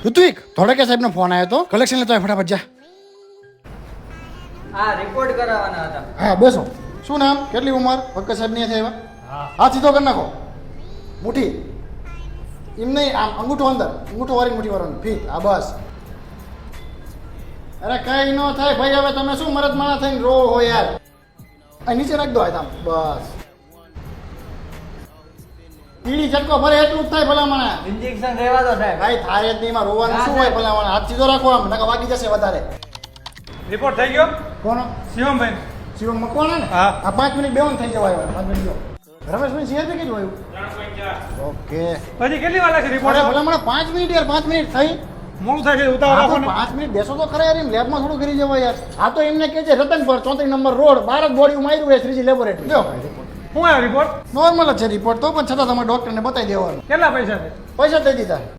ઋત્વિક ધોળકે સાહેબનો ફોન આવ્યો હતો, કલેક્શન લેતો આય ફટાફટ જા. હા રિપોર્ટ કરાવવાના હતા. હા બેસો. શું નામ, કેટલી ઉંમર? વક્કર સાહેબ ની થયા? હાથ સીધો કરી નાખો. મુઠ્ઠી એમ નહીં, આમ અંગૂઠો અંદર, અંગૂઠો વાળી મુઠ્ઠી વાળો ફીટ. હા બસ. અરે કઈ ન થાય ભાઈ, હવે તમે શું મરદ માણા થઈને રો હો યાર. આ નીચે રાખ દો આમ બસ. પીળી ઝટકો ભરે એટલું જ થાય ભલામણા. ઇન્જેક્શન રહેવા દો સાહેબ. ભાઈ થાય જ નહીં, એમાં રોવાનું શું હોય ભલામણા. હાથ સીધો રાખો, આમ નકા વાગી જશે વધારે. રિપોર્ટ થઈ ગયો કોનો? શિવમભાઈ શિવમ મકવાણા ને? હા. આ 5 મિનિટ બેવન થઈ જવાય. 5 મિનિટ જો. રમેશભાઈ સીઆરપી કેટલું આવ્યું? 3.4. ઓકે. પછી કેટલી વાર લાગશે અરે રિપોર્ટ? ભલામણા 5 મિનિટ યાર, 5 મિનિટ થઈ. મોડું થાય છે ઉતાવળ હા, રાખો તો ને. 5 મિનિટ બેસો તો ખરા યાર, એમ લેબમાં થોડું કરી જવાય યાર. આ તો એમને કહે છે રતનપર 34 નંબર રોડ, 12 બોડી માર્યું હોય શ્રીજી લેબોરેટરી. જો શું આવ્યો રિપોર્ટ? નોર્મલ જ છે રિપોર્ટ, તો પણ છતાં તમારે ડોક્ટરને બતાવી દેવાનું. કેટલા પૈસા છે? પૈસા દઈ દીધા.